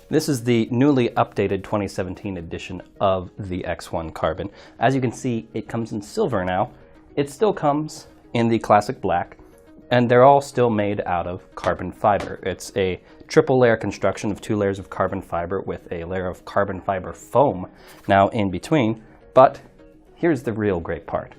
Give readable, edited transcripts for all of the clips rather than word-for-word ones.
This is the newly updated 2017 edition of the X1 Carbon. As you can see, it comes in silver now. It still comes in the classic black, and they're all still made out of carbon fiber. It's a triple layer construction of 2 layers of carbon fiber with a layer of carbon fiber foam now in between. But here's the real great part.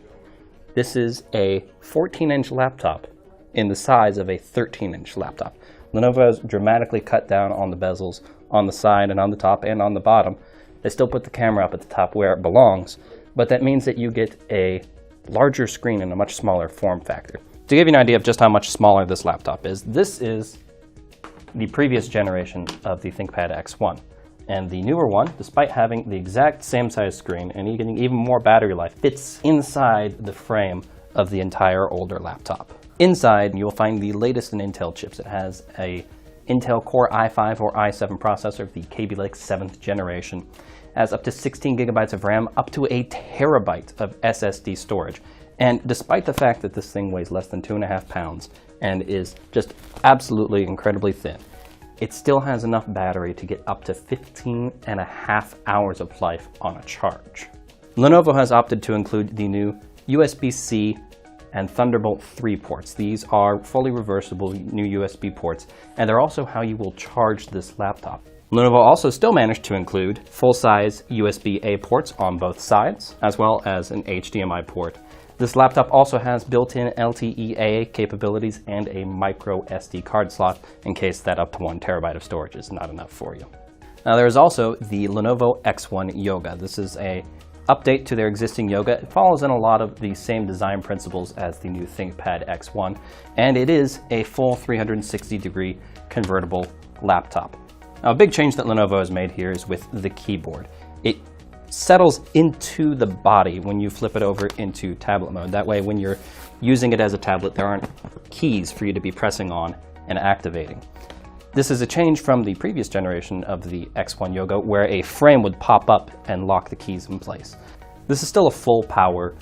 This is a 14-inch laptop in the size of a 13-inch laptop. Lenovo has dramatically cut down on the bezels on the side and on the top and on the bottom. They still put the camera up at the top where it belongs, but that means that you get a larger screen in a much smaller form factor. To give you an idea of just how much smaller this laptop is, this is the previous generation of the ThinkPad X1. And the newer one, despite having the exact same size screen and getting even more battery life, fits inside the frame of the entire older laptop. Inside, you'll find the latest in Intel chips. It has a Intel Core i5 or i7 processor, the Kaby Lake 7th generation. It has up to 16 gigabytes of RAM, up to a terabyte of SSD storage. And despite the fact that this thing weighs less than 2.5 pounds and is just absolutely incredibly thin, it still has enough battery to get up to 15.5 hours of life on a charge. Lenovo has opted to include the new USB-C and Thunderbolt 3 ports. These are fully reversible new USB ports, and they're also how you will charge this laptop. Lenovo also still managed to include full-size USB-A ports on both sides, as well as an HDMI port. This laptop also has built-in LTE-A capabilities and a micro SD card slot in case that up to 1 terabyte of storage is not enough for you. Now there is also the Lenovo X1 Yoga. This is a update to their existing Yoga. It follows in a lot of the same design principles as the new ThinkPad X1, and it is a full 360-degree convertible laptop. Now, a big change that Lenovo has made here is with the keyboard. It settles into the body when you flip it over into tablet mode. That way, when you're using it as a tablet, there aren't keys for you to be pressing on and activating. This is a change from the previous generation of the X1 Yoga, where a frame would pop up and lock the keys in place. This is still a full-power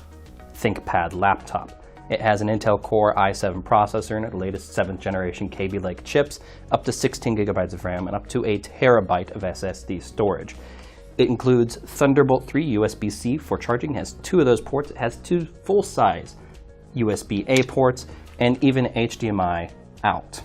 ThinkPad laptop. It has an Intel Core i7 processor in it, the latest 7th generation Kaby Lake chips, up to 16 gigabytes of RAM, and up to a terabyte of SSD storage. It includes Thunderbolt 3 USB-C for charging. It has 2 of those ports. It has 2 full-size USB-A ports, and even HDMI out.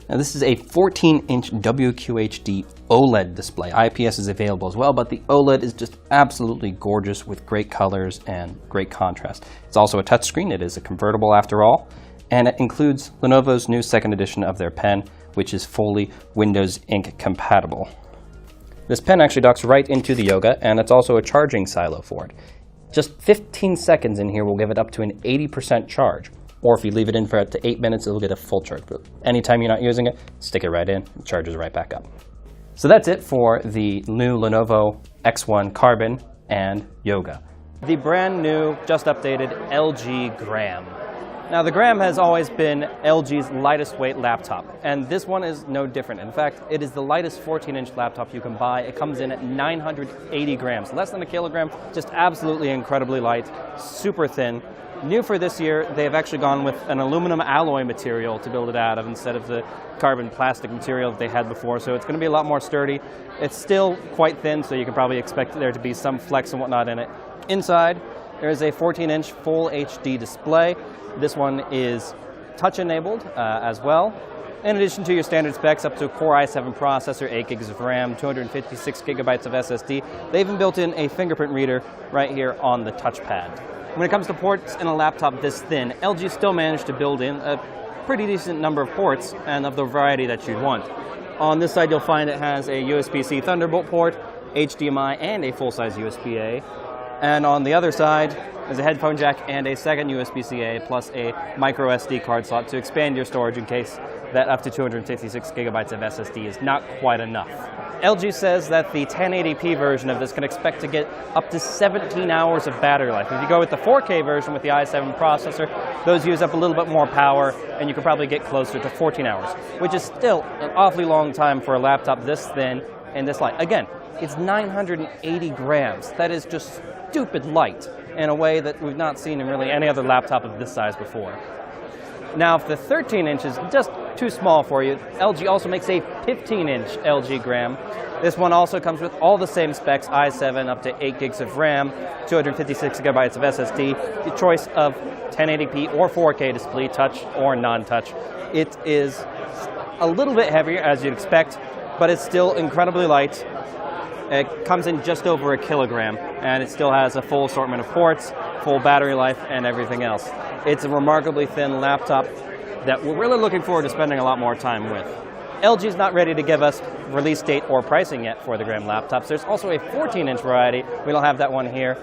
Now this is a 14-inch WQHD OLED display. IPS is available as well, but the OLED is just absolutely gorgeous with great colors and great contrast. It's also a touchscreen. It is a convertible after all, and it includes Lenovo's new 2nd edition of their pen, which is fully Windows Ink compatible. This pen actually docks right into the Yoga, and it's also a charging silo for it. Just 15 seconds in here will give it up to an 80% charge. Or if you leave it in for up to 8 minutes, it'll get a full charge. But anytime you're not using it, stick it right in, it charges right back up. So that's it for the new Lenovo X1 Carbon and Yoga. The brand new, just updated LG Gram. Now the Gram has always been LG's lightest weight laptop, and this one is no different. In fact, it is the lightest 14-inch laptop you can buy. It comes in at 980 grams, less than a kilogram, just absolutely incredibly light, super thin. New for this year, they have actually gone with an aluminum alloy material to build it out of instead of the carbon plastic material that they had before, so it's going to be a lot more sturdy. It's still quite thin, so you can probably expect there to be some flex and whatnot in it. Inside, there is a 14-inch full HD display. This one is touch-enabled as well. In addition to your standard specs, up to a Core i7 processor, 8 gigs of RAM, 256 gigabytes of SSD, they even built in a fingerprint reader right here on the touchpad. When it comes to ports in a laptop this thin, LG still managed to build in a pretty decent number of ports and of the variety that you'd want. On this side, you'll find it has a USB-C Thunderbolt port, HDMI, and a full-size USB-A. And on the other side, there's a headphone jack and a second USB-C-A plus a micro SD card slot to expand your storage in case that up to 256 gigabytes of SSD is not quite enough. LG says that the 1080p version of this can expect to get up to 17 hours of battery life. If you go with the 4K version with the i7 processor, those use up a little bit more power, and you can probably get closer to 14 hours, which is still an awfully long time for a laptop this thin and this light. Again, it's 980 grams. That is just stupid light in a way that we've not seen in really any other laptop of this size before. Now, if the 13-inch is just too small for you, LG also makes a 15-inch LG Gram. This one also comes with all the same specs, i7 up to 8 gigs of RAM, 256 gigabytes of SSD, the choice of 1080p or 4K display, touch or non-touch. It is a little bit heavier, as you'd expect, but it's still incredibly light. It comes in just over 1 kilogram, and it still has a full assortment of ports, full battery life, and everything else. It's a remarkably thin laptop that we're really looking forward to spending a lot more time with. LG is not ready to give us release date or pricing yet for the Gram laptops. There's also a 14-inch variety. We don't have that one here.